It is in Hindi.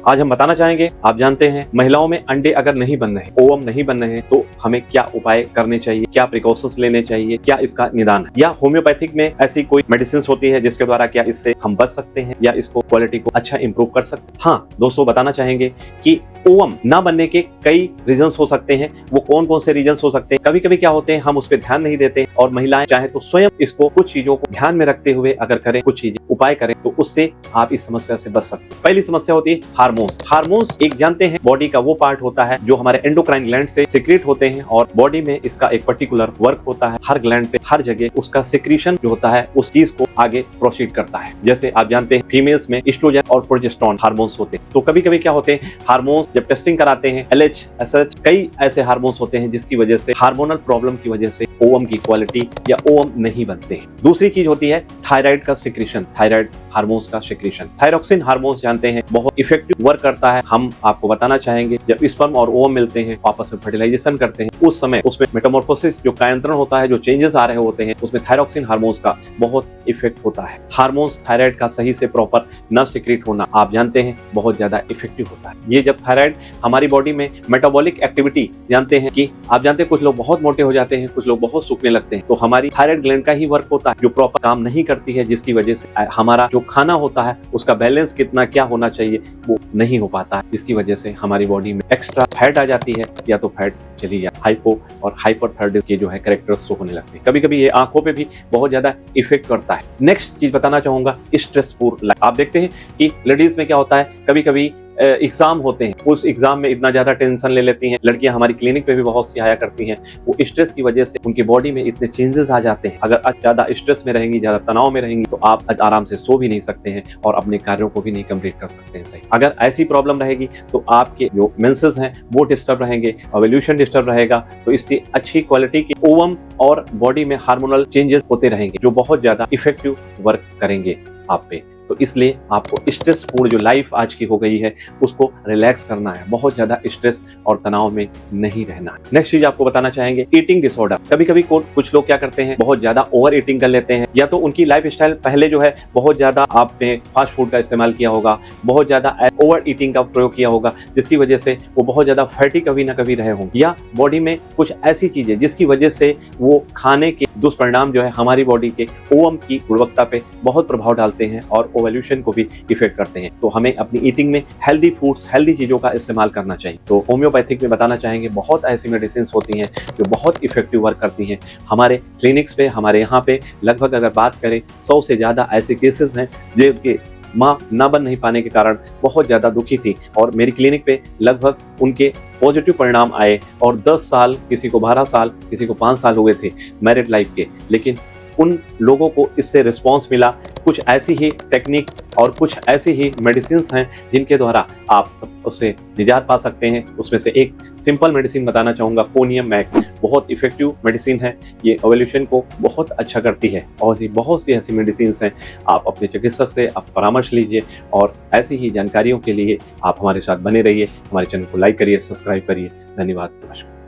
आज हम बताना चाहेंगे, आप जानते हैं महिलाओं में अंडे अगर नहीं बन रहे, ओवम नहीं बन रहे हैं, तो हमें क्या उपाय करने चाहिए, क्या प्रिकॉशंस लेने चाहिए, क्या इसका निदान है, या होम्योपैथिक में ऐसी कोई मेडिसिन होती है जिसके द्वारा क्या इससे हम बच सकते हैं या इसको क्वालिटी को अच्छा इंप्रूव कर सकते हैं। हाँ दोस्तों, बताना चाहेंगे कि ओवम ना बनने के कई रीजंस हो सकते हैं। वो कौन कौन से रीजंस हो सकते हैं? कभी कभी क्या होते हैं, हम उस पर ध्यान नहीं देते और महिलाएं चाहे तो स्वयं इसको कुछ चीजों को ध्यान में रखते हुए अगर करें, कुछ चीजें उपाय करें, तो उससे आप इस समस्या से बच सकते हैं। पहली समस्या होती है हार्मोन्स। हार्मोन्स एक जानते हैं बॉडी का वो पार्ट होता है जो हमारे एंडोक्राइन ग्लैंड से सिक्रेट होते हैं और बॉडी में इसका एक पर्टिकुलर वर्क होता है। हर ग्लैंड पे हर जगह उसका सिक्रीशन जो होता है उस चीज को आगे प्रोसीड करता है। जैसे आप जानते हैं फीमेल्स में एस्ट्रोजन और प्रोजेस्टेरोन हार्मोन्स होते हैं। तो कभी कभी क्या होते हैं, हार्मोन्स जब टेस्टिंग कराते हैं, LH, SH, कई ऐसे हार्मोन्स होते हैं जिसकी वजह से हार्मोनल प्रॉब्लम की वजह से ओवम की क्वालिटी या ओवम नहीं बनते हैं। दूसरी चीज होती है थायराइड का सिक्रीशन, थायराइड हार्मोन्स का सिक्रीशन। थायरोक्सिन हार्मोन्स जानते हैं बहुत इफेक्टिव वर्क करता है। हम आपको बताना चाहेंगे, जब स्पर्म और ओवम मिलते हैं, आपस में फर्टिलाइजेशन करते हैं, उस समय उसमें मेटामॉर्फोसिस जो कायांतरण होता है, जो चेंजेस आ रहे होते हैं, उसमें थायरोक्सिन हार्मोन्स का बहुत इफेक्ट होता है। हार्मोन्स थायराइड का सही से प्रॉपर न सिक्रीट होना, आप जानते हैं, बहुत ज्यादा इफेक्टिव होता है। ये जब थायराइड हमारी बॉडी में मेटाबॉलिक एक्टिविटी, जानते हैं कि आप जानते हैं कुछ लोग बहुत मोटे हो जाते हैं, कुछ लोग बहुत सूखने लगते हैं, तो हमारी थायराइड ग्लैंड का ही वर्क होता है जो प्रॉपर काम नहीं करती है, जिसकी वजह से हमारा जो खाना होता है उसका बैलेंस कितना क्या होना चाहिए वो नहीं हो पाता है, जिसकी वजह से हमारी बॉडी में एक्स्ट्रा फैट आ जाती है या तो फैट चली जाए, हाइपो और हाइपरथायराइड के जो है कैरेक्टर्स शो होने लगते हैं। कभी कभी ये आंखों पे भी बहुत ज्यादा इफेक्ट करता है। नेक्स्ट चीज बताना चाहूंगा, स्ट्रेसफुल लाइफ। आप देखते हैं कि लेडीज में क्या होता है, कभी कभी एग्जाम होते हैं, उस एग्जाम में इतना ज्यादा टेंशन ले लेती हैं। लड़कियां हमारी क्लिनिक पे भी बहुत सी आया करती हैं, वो स्ट्रेस की वजह से उनकी बॉडी में इतने चेंजेस आ जाते हैं। अगर ज्यादा स्ट्रेस में रहेंगी, ज्यादा तनाव में रहेंगी, तो आप आराम से सो भी नहीं सकते हैं और अपने कार्यों को भी नहीं कंप्लीट कर सकते हैं सही। अगर ऐसी प्रॉब्लम रहेगी तो आपके जो मेंसेस हैं वो डिस्टर्ब रहेंगे, ओव्यूलेशन डिस्टर्ब रहेगा, तो इससे अच्छी क्वालिटी के ओवम और बॉडी में हार्मोनल चेंजेस होते रहेंगे जो बहुत ज्यादा इफेक्टिव वर्क करेंगे आप पे। तो इसलिए आपको स्ट्रेसपूर्ण जो लाइफ आज की हो गई है उसको रिलैक्स करना है, बहुत ज्यादा स्ट्रेस और तनाव में नहीं रहना है। नेक्स्ट चीज आपको बताना चाहेंगे, ईटिंग डिसऑर्डर। कभी कभी कुछ लोग क्या करते हैं, बहुत ज्यादा ओवर ईटिंग कर लेते हैं, या तो उनकी लाइफ स्टाइल पहले जो है बहुत ज्यादा आपने फास्ट फूड का इस्तेमाल किया होगा, बहुत ज्यादा ओवर ईटिंग का प्रयोग किया होगा, जिसकी वजह से वो बहुत ज्यादा फैटी कभी ना कभी रहे होंगे, या बॉडी में कुछ ऐसी चीजें जिसकी वजह से वो खाने के दुष्परिणाम जो है हमारी बॉडी के ओवम की गुणवत्ता पे बहुत प्रभाव डालते हैं और ओवल्यूशन को भी इफेक्ट करते हैं। तो हमें अपनी ईटिंग में हेल्दी फूड्स, हेल्दी चीजों का इस्तेमाल करना चाहिए। तो होम्योपैथिक में बताना चाहेंगे, बहुत ऐसी मेडिसिन होती हैं जो बहुत इफेक्टिव वर्क करती हैं। हमारे क्लिनिक्स पे, हमारे यहाँ पे लगभग अगर बात करें 100 से ज्यादा ऐसे केसेस हैं जिनके माँ ना बन नहीं पाने के कारण बहुत ज्यादा दुखी थी और मेरी क्लिनिक पे लगभग उनके पॉजिटिव परिणाम आए और 10 साल, किसी को 12 साल, किसी को 5 साल हुए थे मैरिड लाइफ के, लेकिन उन लोगों को इससे रिस्पॉन्स मिला। कुछ ऐसी ही टेक्निक और कुछ ऐसी ही मेडिसिन हैं जिनके द्वारा आप उससे निजात पा सकते हैं। उसमें से एक सिंपल मेडिसिन बताना चाहूँगा, कोनियम मैक, बहुत इफेक्टिव मेडिसिन है। ये ओवल्यूशन को बहुत अच्छा करती है और बहुत सी ऐसी मेडिसिन हैं। आप अपने चिकित्सक से आप परामर्श लीजिए और ऐसी ही जानकारियों के लिए आप हमारे साथ बने रहिए। हमारे चैनल को लाइक करिए, सब्सक्राइब करिए। धन्यवाद, नमस्कार।